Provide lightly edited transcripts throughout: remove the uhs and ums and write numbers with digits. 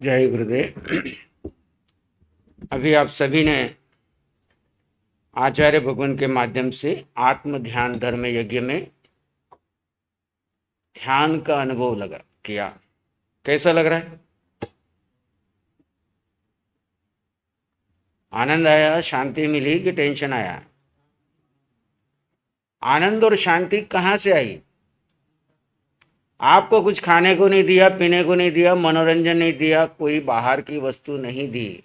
जय गुरुदेव। अभी आप सभी ने आचार्य भगवान के माध्यम से आत्म ध्यान धर्म यज्ञ में ध्यान का अनुभव किया। कैसा लग रहा है? आनंद आया, शांति मिली कि टेंशन आया? आनंद और शांति कहां से आई? आपको कुछ खाने को नहीं दिया, पीने को नहीं दिया, मनोरंजन नहीं दिया, कोई बाहर की वस्तु नहीं दी,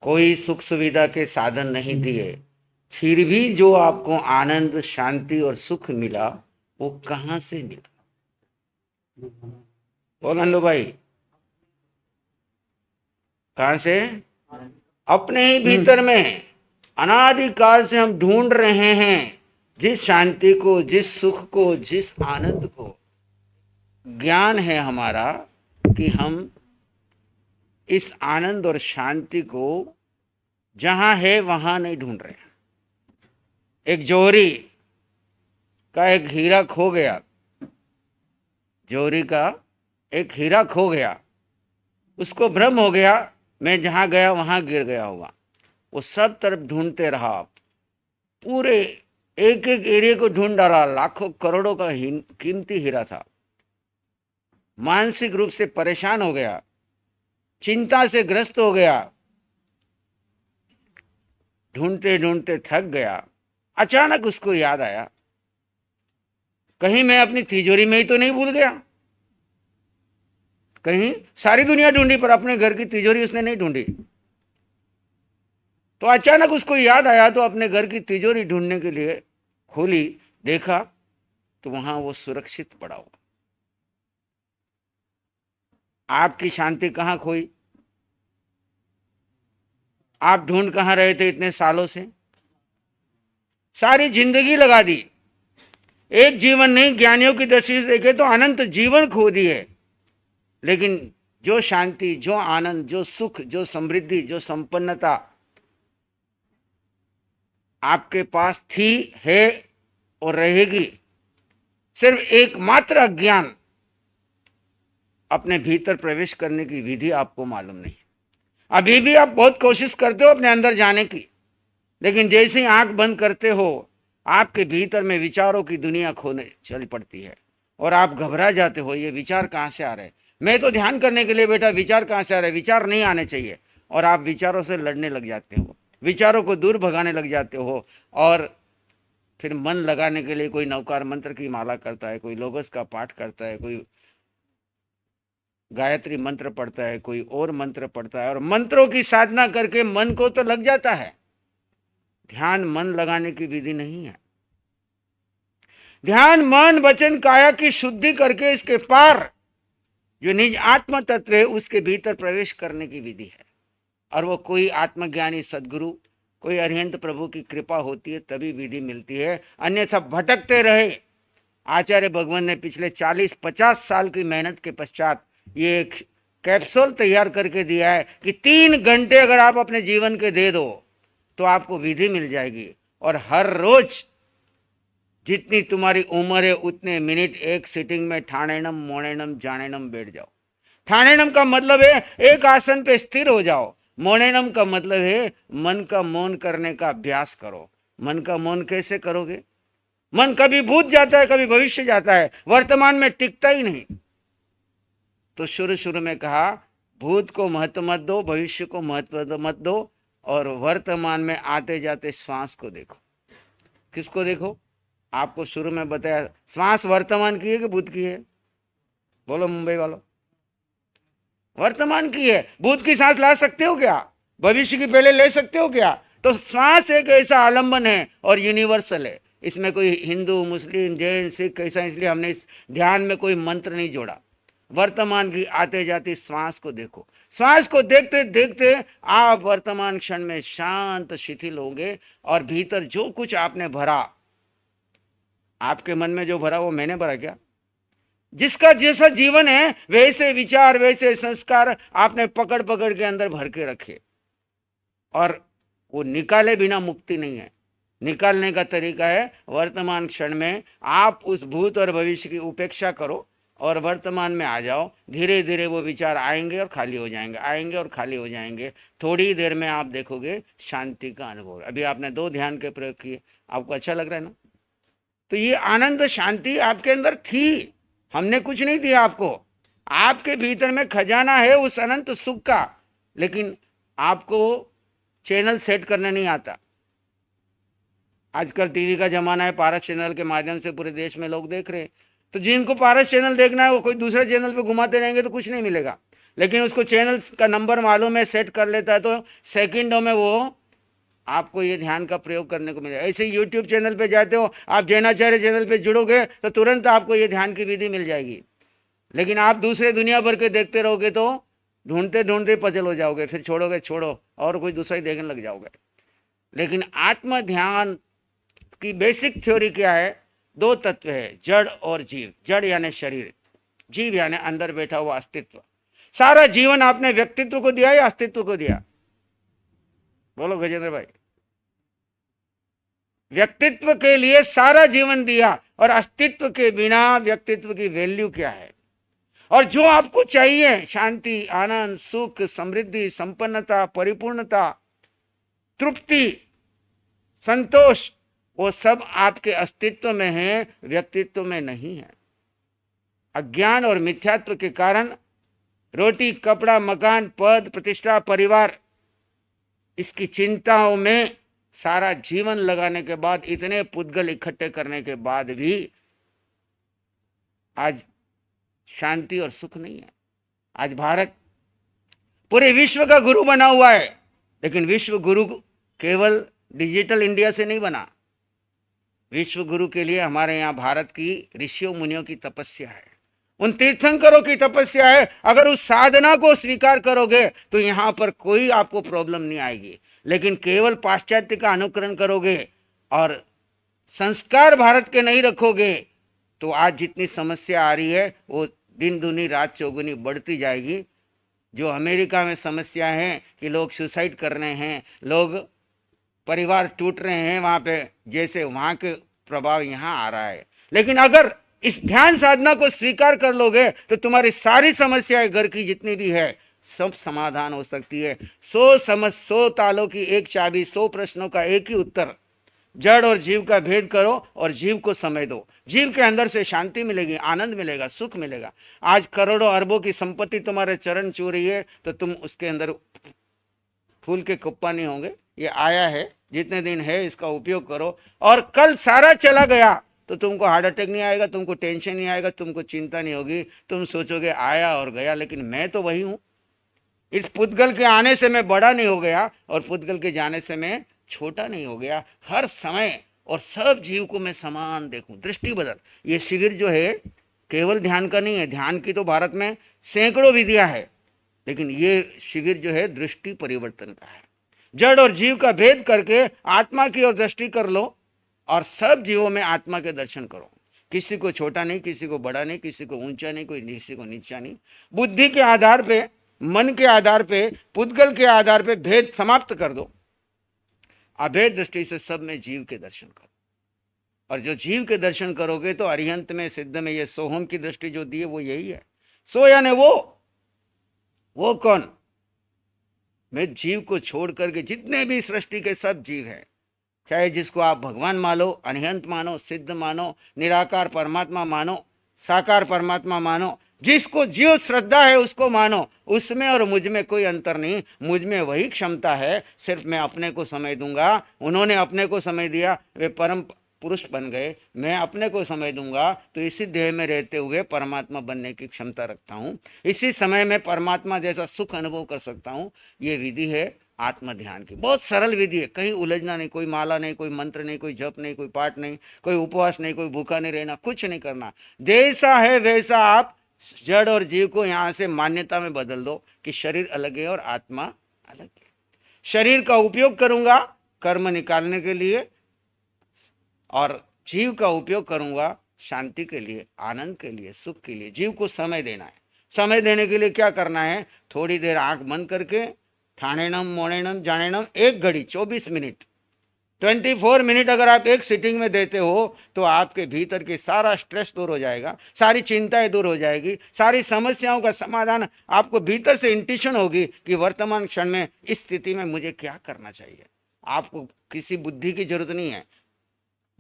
कोई सुख सुविधा के साधन नहीं दिए, फिर भी जो आपको आनंद, शांति और सुख मिला वो कहां से मिला? बोल नंदू भाई, कहां से? अपने ही भीतर में अनादिकाल से हम ढूंढ रहे हैं जिस शांति को, जिस सुख को, जिस आनंद को। ज्ञान है हमारा कि हम इस आनंद और शांति को जहां है वहां नहीं ढूंढ रहे। एक जौहरी का एक हीरा खो गया, जौहरी का एक हीरा खो गया, उसको भ्रम हो गया मैं जहां गया वहां गिर गया होगा। वो सब तरफ ढूंढते रहा, पूरे एक एक एरिया को ढूंढ डाला, लाखों करोड़ों का कीमती हीरा था। मानसिक रूप से परेशान हो गया, चिंता से ग्रस्त हो गया, ढूंढते ढूंढते थक गया। अचानक उसको याद आया, कहीं मैं अपनी तिजोरी में ही तो नहीं भूल गया? कहीं सारी दुनिया ढूंढी पर अपने घर की तिजोरी उसने नहीं ढूंढी। तो अचानक उसको याद आया, तो अपने घर की तिजोरी ढूंढने के लिए खोली, देखा तो वहां वो सुरक्षित पड़ा हुआ। आपकी शांति कहां खोई? आप ढूंढ कहां रहे थे इतने सालों से? सारी जिंदगी लगा दी, एक जीवन नहीं, ज्ञानियों की दृष्टि से देखे तो अनंत जीवन खो दिए। लेकिन जो शांति, जो आनंद, जो सुख, जो समृद्धि, जो संपन्नता आपके पास थी, है और रहेगी, सिर्फ एकमात्र अज्ञान, अपने भीतर प्रवेश करने की विधि आपको मालूम नहीं। अभी भी आप बहुत कोशिश करते हो अपने अंदर जाने की, लेकिन जैसे ही आंख बंद करते हो आपके भीतर में विचारों की दुनिया खोने चल पड़ती है और आप घबरा जाते हो, ये विचार कहां से आ रहे? मैं तो ध्यान करने के लिए बैठा, विचार कहां से आ रहे? विचार नहीं आने चाहिए। और आप विचारों से लड़ने लग जाते हो, विचारों को दूर भगाने लग जाते हो। और फिर मन लगाने के लिए कोई नवकार मंत्र की माला करता है, कोई लोगस का पाठ करता है, कोई गायत्री मंत्र पढ़ता है, कोई और मंत्र पढ़ता है, और मंत्रों की साधना करके मन को तो लग जाता है। ध्यान मन लगाने की विधि नहीं है। ध्यान मन वचन काया की शुद्धि करके इसके पार जो निज आत्म तत्व है उसके भीतर प्रवेश करने की विधि है। और वो कोई आत्मज्ञानी सदगुरु, कोई अरिहंत प्रभु की कृपा होती है तभी विधि मिलती है, अन्यथा भटकते रहे। आचार्य भगवान ने पिछले 40-50 साल की मेहनत के पश्चात ये एक कैप्सूल तैयार करके दिया है कि 3 घंटे अगर आप अपने जीवन के दे दो तो आपको विधि मिल जाएगी। और हर रोज जितनी तुम्हारी उम्र है उतने मिनट एक सिटिंग में ठाणेनम मोणेनम जानेनम बैठ जाओ। ठाणेनम का मतलब है एक आसन पे स्थिर हो जाओ। मोणेनम का मतलब है मन का मौन करने का अभ्यास करो। मन का मौन कैसे करोगे? मन कभी भूत जाता है, कभी भविष्य जाता है, वर्तमान में टिकता ही नहीं। तो शुरू शुरू में कहा भूत को महत्व मत दो, भविष्य को महत्व मत दो, और वर्तमान में आते जाते श्वास को देखो। किसको देखो? आपको शुरू में बताया श्वास वर्तमान की है कि भूत की है? बोलो मुंबई वालों, वर्तमान की है। भूत की सांस ला सकते हो क्या? भविष्य की पहले ले सकते हो क्या? तो श्वास एक ऐसा आलंबन है और यूनिवर्सल है। इसमें कोई हिंदू, मुस्लिम, जैन, सिख ऐसा, इसलिए हमने इस ध्यान में कोई मंत्र नहीं जोड़ा। वर्तमान की आते जाती श्वास को देखो। श्वास को देखते देखते आप वर्तमान क्षण में शांत शिथिल होंगे और भीतर जो कुछ आपने भरा, आपके मन में जो भरा वो मैंने भरा क्या? जिसका जैसा जीवन है वैसे विचार, वैसे संस्कार आपने पकड़ पकड़ के अंदर भर के रखे, और वो निकाले बिना मुक्ति नहीं है। निकालने का तरीका है वर्तमान क्षण में आप उस भूत और भविष्य की उपेक्षा करो और वर्तमान में आ जाओ। धीरे धीरे वो विचार आएंगे और खाली हो जाएंगे, आएंगे और खाली हो जाएंगे। थोड़ी देर में आप देखोगे शांति का अनुभव। अभी आपने 2 ध्यान के प्रयोग किए, आपको अच्छा लग रहा है ना? तो ये आनंद शांति आपके अंदर थी, हमने कुछ नहीं दिया आपको। आपके भीतर में खजाना है उस अनंत सुख का, लेकिन आपको चैनल सेट करने नहीं आता। आजकल टीवी का जमाना है, पारस चैनल के माध्यम से पूरे देश में लोग देख रहे हैं। तो जिनको पारस चैनल देखना है वो कोई दूसरे चैनल पे घुमाते रहेंगे तो कुछ नहीं मिलेगा। लेकिन उसको चैनल का नंबर मालूम है, सेट कर लेता है, तो सेकंडों में वो आपको ये ध्यान का प्रयोग करने को मिलेगा। ऐसे यूट्यूब चैनल पे जाते हो, आप जैनाचार्य चैनल पे जुड़ोगे तो तुरंत आपको ये ध्यान की विधि मिल जाएगी। लेकिन आप दूसरे दुनिया भर के देखते रहोगे तो ढूंढते ढूंढते पजल हो जाओगे, फिर छोड़ोगे, छोड़ो और कोई दूसरा ही देखने लग जाओगे। लेकिन आत्म ध्यान की बेसिक थ्योरी क्या है? 2 तत्व है, जड़ और जीव। जड़ यानी शरीर, जीव यानी अंदर बैठा हुआ अस्तित्व। सारा जीवन आपने व्यक्तित्व को दिया या अस्तित्व को दिया? बोलो गजेंद्र भाई। व्यक्तित्व के लिए सारा जीवन दिया, और अस्तित्व के बिना व्यक्तित्व की वैल्यू क्या है? और जो आपको चाहिए, शांति, आनंद, सुख, समृद्धि, संपन्नता, परिपूर्णता, तृप्ति, संतोष, वो सब आपके अस्तित्व में है, व्यक्तित्व में नहीं है। अज्ञान और मिथ्यात्व के कारण रोटी, कपड़ा, मकान, पद, प्रतिष्ठा, परिवार, इसकी चिंताओं में सारा जीवन लगाने के बाद, इतने पुद्गल इकट्ठे करने के बाद भी आज शांति और सुख नहीं है। आज भारत पूरे विश्व का गुरु बना हुआ है, लेकिन विश्व गुरु केवल डिजिटल इंडिया से नहीं बना। विश्व गुरु के लिए हमारे यहाँ भारत की ऋषियों मुनियों की तपस्या है, उन तीर्थंकरों की तपस्या है। अगर उस साधना को स्वीकार करोगे तो यहाँ पर कोई आपको प्रॉब्लम नहीं आएगी। लेकिन केवल पाश्चात्य का अनुकरण करोगे और संस्कार भारत के नहीं रखोगे तो आज जितनी समस्या आ रही है वो दिन दूनी रात चौगुनी बढ़ती जाएगी। जो अमेरिका में समस्या है कि लोग सुसाइड कर रहे हैं, लोग परिवार टूट रहे हैं वहां पे, जैसे वहां के प्रभाव यहाँ आ रहा है। लेकिन अगर इस ध्यान साधना को स्वीकार कर लोगे तो तुम्हारी सारी समस्याएं घर की जितनी भी है सब समाधान हो सकती है। 100 तालों की एक चाबी, 100 प्रश्नों का एक ही उत्तर। जड़ और जीव का भेद करो और जीव को समय दो। जीव के अंदर से शांति मिलेगी, आनंद मिलेगा, सुख मिलेगा। आज करोड़ों अरबों की संपत्ति तुम्हारे चरण छू रही है तो तुम उसके अंदर फूल के कुप्पा नहीं होंगे। ये आया है, जितने दिन है इसका उपयोग करो, और कल सारा चला गया तो तुमको हार्ट अटैक नहीं आएगा, तुमको टेंशन नहीं आएगा, तुमको चिंता नहीं होगी। तुम सोचोगे आया और गया, लेकिन मैं तो वही हूं। इस पुद्गल के आने से मैं बड़ा नहीं हो गया और पुद्गल के जाने से मैं छोटा नहीं हो गया। हर समय और सब जीव को मैं समान देखूं, दृष्टि बदल। ये शिविर जो है केवल ध्यान का नहीं है, ध्यान की तो भारत में सैकड़ों विधियां है, लेकिन ये शिविर जो है दृष्टि परिवर्तन का है। जड़ और जीव का भेद करके आत्मा की ओर दृष्टि कर लो और सब जीवों में आत्मा के दर्शन करो। किसी को छोटा नहीं, किसी को बड़ा नहीं, किसी को ऊंचा नहीं, कोई किसी को नीचा नहीं। बुद्धि के आधार पे, मन के आधार पे, पुद्गल के आधार पे भेद समाप्त कर दो। अभेद दृष्टि से सब में जीव के दर्शन करो, और जो जीव के दर्शन करोगे तो अरिहंत में, सिद्ध में, ये सोहम की दृष्टि जो दी है वो यही है। सो यानी वो कौन? मैं जीव को छोड़ करके जितने भी सृष्टि के सब जीव हैं, चाहे जिसको आप भगवान मानो, अनिहंत मानो, सिद्ध मानो, निराकार परमात्मा मानो, साकार परमात्मा मानो, जिसको जीव श्रद्धा है उसको मानो। उसमें और मुझ में कोई अंतर नहीं। मुझ में वही क्षमता है, सिर्फ मैं अपने को समय दूंगा। उन्होंने अपने को समय दिया, वे परम पुरुष बन गए। मैं अपने को समय दूंगा तो इसी देह में रहते हुए परमात्मा बनने की क्षमता रखता हूँ। इसी समय में परमात्मा जैसा सुख अनुभव कर सकता हूँ। ये विधि है आत्म ध्यान की, बहुत सरल विधि है। कहीं उलझना नहीं, कोई माला नहीं, कोई मंत्र नहीं, कोई जप नहीं, कोई पाठ नहीं, कोई उपवास नहीं, कोई भूखा नहीं रहना, कुछ नहीं करना। जैसा है वैसा आप जड़ और जीव को यहाँ से मान्यता में बदल दो कि शरीर अलग है और आत्मा अलग है। शरीर का उपयोग करूंगा कर्म निकालने के लिए और जीव का उपयोग करूंगा शांति के लिए, आनंद के लिए, सुख के लिए। जीव को समय देना है। समय देने के लिए क्या करना है? थोड़ी देर आंख बंद करके ठाणेनम मोणेनम जानेनम 1 घड़ी 24 मिनट 24 मिनट अगर आप एक सिटिंग में देते हो तो आपके भीतर की सारा स्ट्रेस दूर हो जाएगा, सारी चिंताएं दूर हो जाएगी, सारी समस्याओं का समाधान आपको भीतर से इंट्यूशन होगी कि वर्तमान क्षण में इस स्थिति में मुझे क्या करना चाहिए। आपको किसी बुद्धि की जरूरत नहीं है।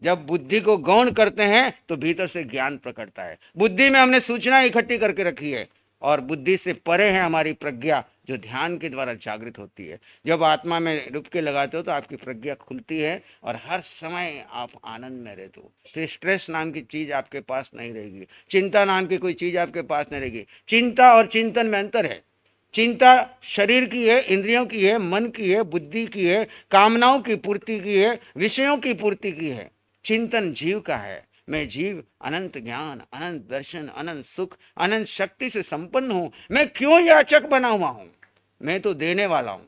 जब बुद्धि को गौण करते हैं तो भीतर से ज्ञान प्रकटता है। बुद्धि में हमने सूचना इकट्ठी करके रखी है और बुद्धि से परे है हमारी प्रज्ञा, जो ध्यान के द्वारा जागृत होती है। जब आत्मा में डुबकी लगाते हो तो आपकी प्रज्ञा खुलती है और हर समय आप आनंद में रहते हो। तो स्ट्रेस नाम की चीज आपके पास नहीं रहेगी, चिंता नाम की कोई चीज आपके पास नहीं रहेगी। चिंता और चिंतन में अंतर है। चिंता शरीर की है, इंद्रियों की है, मन की है, बुद्धि की है, कामनाओं की पूर्ति की है, विषयों की पूर्ति की है। चिंतन जीव का है। मैं जीव अनंत ज्ञान, अनंत दर्शन, अनंत सुख, अनंत शक्ति से संपन्न हूं। मैं क्यों याचक बना हुआ हूं? मैं तो देने वाला हूं।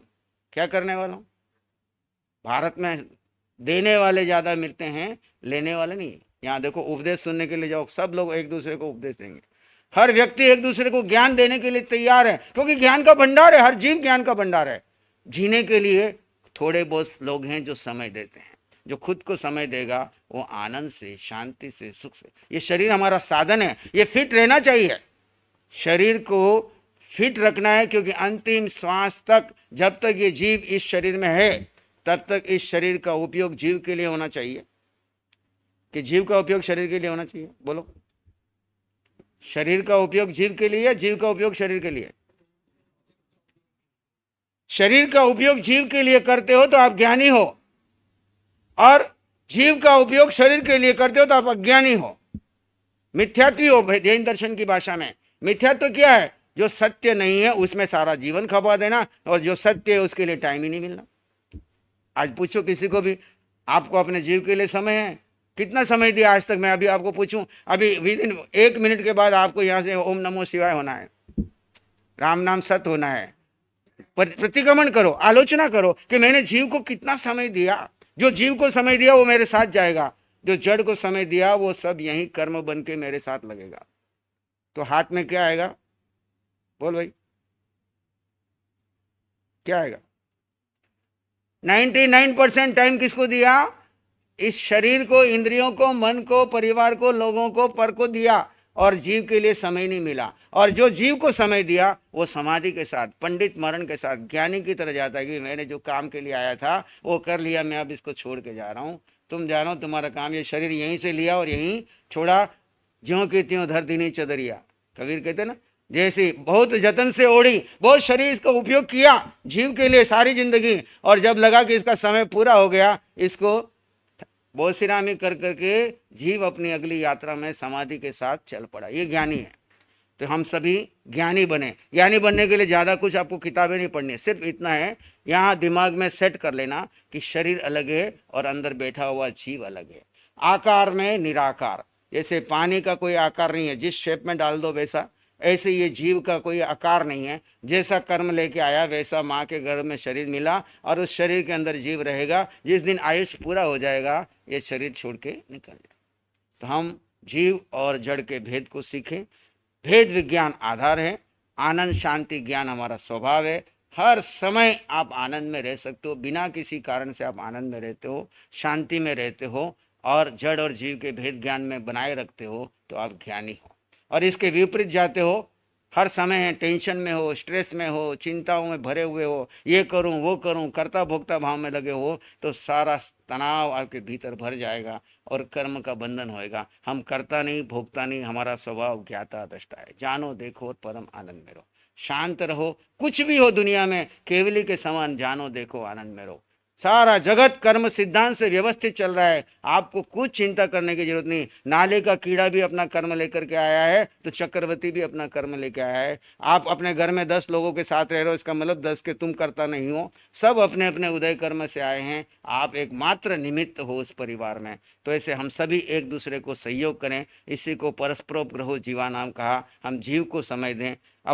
क्या करने वाला हूं? भारत में देने वाले ज्यादा मिलते हैं, लेने वाले नहीं। यहां देखो, उपदेश सुनने के लिए जाओ, सब लोग एक दूसरे को उपदेश देंगे। हर व्यक्ति एक दूसरे को ज्ञान देने के लिए तैयार है, क्योंकि ज्ञान का भंडार है। हर जीव ज्ञान का भंडार है। जीने के लिए थोड़े बहुत लोग हैं जो समय देते हैं। जो खुद को समय देगा वो आनंद से, शांति से, सुख से। ये शरीर हमारा साधन है, ये फिट रहना चाहिए। शरीर को फिट रखना है, क्योंकि अंतिम श्वास तक जब तक ये जीव इस शरीर में है तब तक इस शरीर का उपयोग जीव के लिए होना चाहिए। कि जीव का उपयोग शरीर के लिए होना चाहिए? बोलो, शरीर का उपयोग जीव के लिए, जीव का उपयोग शरीर के लिए? शरीर का उपयोग जीव के लिए करते हो तो आप ज्ञानी हो, और जीव का उपयोग शरीर के लिए करते हो तो आप अज्ञानी हो, मिथ्यात्वी हो। जैन दर्शन की भाषा में मिथ्यात्व क्या है? जो सत्य नहीं है उसमें सारा जीवन खपा देना, और जो सत्य है उसके लिए टाइम ही नहीं मिलना। आज पूछो किसी को भी, आपको अपने जीव के लिए समय है? कितना समय दिया आज तक? मैं अभी आपको पूछूं, अभी विदिन 1 मिनट के बाद आपको यहां से ओम नमो शिवाय होना है, राम नाम सत्य होना है। प्रतिक्रमण करो, आलोचना करो कि मैंने जीव को कितना समय दिया। जो जीव को समय दिया वो मेरे साथ जाएगा, जो जड़ को समय दिया वो सब यही कर्म बन के मेरे साथ लगेगा। तो हाथ में क्या आएगा? बोल भाई, क्या आएगा? 99% टाइम किसको दिया? इस शरीर को, इंद्रियों को, मन को, परिवार को, लोगों को, पर को दिया, और जीव के लिए समय नहीं मिला। और जो जीव को समय दिया वो समाधि के साथ, पंडित मरण के साथ, ज्ञानी की तरह जाता है कि मैंने जो काम के लिए आया था वो कर लिया, मैं अब इसको छोड़ के जा रहा हूं। तुम जानो तुम्हारा काम, ये शरीर यहीं से लिया और यहीं छोड़ा। ज्यों की त्यों धर दीनी चदरिया, कबीर कहते ना, जैसे बहुत जतन से ओढ़ी, बहुत शरीर का उपयोग किया जीव के लिए सारी जिंदगी, और जब लगा कि इसका समय पूरा हो गया, इसको बोसिरामी कर करके जीव अपनी अगली यात्रा में समाधि के साथ चल पड़ा। ये ज्ञानी है। तो हम सभी ज्ञानी बने। ज्ञानी बनने के लिए ज़्यादा कुछ आपको किताबें नहीं पढ़नी, सिर्फ इतना है, यहाँ दिमाग में सेट कर लेना कि शरीर अलग है और अंदर बैठा हुआ जीव अलग है। आकार में निराकार, जैसे पानी का कोई आकार नहीं है, जिस शेप में डाल दो वैसा, ऐसे ये जीव का कोई आकार नहीं है। जैसा कर्म लेके आया वैसा माँ के गर्भ में शरीर मिला, और उस शरीर के अंदर जीव रहेगा। जिस दिन आयुष पूरा हो जाएगा ये शरीर छोड़ के निकल जाए। तो हम जीव और जड़ के भेद को सीखें। भेद विज्ञान आधार है, आनंद शांति ज्ञान हमारा स्वभाव है। हर समय आप आनंद में रह सकते हो, बिना किसी कारण से आप आनंद में रहते हो, शांति में रहते हो, और जड़ और जीव के भेद ज्ञान में बनाए रखते हो तो आप ज्ञानी हो। और इसके विपरीत जाते हो, हर समय टेंशन में हो, स्ट्रेस में हो, चिंताओं में भरे हुए हो, ये करूं वो करूं, कर्ता भोक्ता भाव में लगे हो, तो सारा तनाव आपके भीतर भर जाएगा और कर्म का बंधन होएगा। हम करता नहीं, भोगता नहीं, हमारा स्वभाव ज्ञाता दृष्टा है। जानो देखो और परम आनंद में रहो, शांत रहो। कुछ भी हो दुनिया में केवली के समान जानो देखो आनंद में रहो। सारा जगत कर्म सिद्धांत से व्यवस्थित चल रहा है, आपको कुछ चिंता करने की जरूरत नहीं। नाले का कीड़ा भी अपना कर्म लेकर के आया है, तो चक्रवर्ती भी अपना कर्म लेकर आया है। आप अपने घर में 10 लोगों के साथ रह रहे हो, इसका मतलब 10 के तुम करता नहीं हो, सब अपने अपने उदय कर्म से आए हैं। आप एकमात्र निमित्त हो उस परिवार में। तो ऐसे हम सभी एक दूसरे को सहयोग करें। इसी को परस्परोपग्रहो जीवानाम कहा। हम जीव को समय दें। अब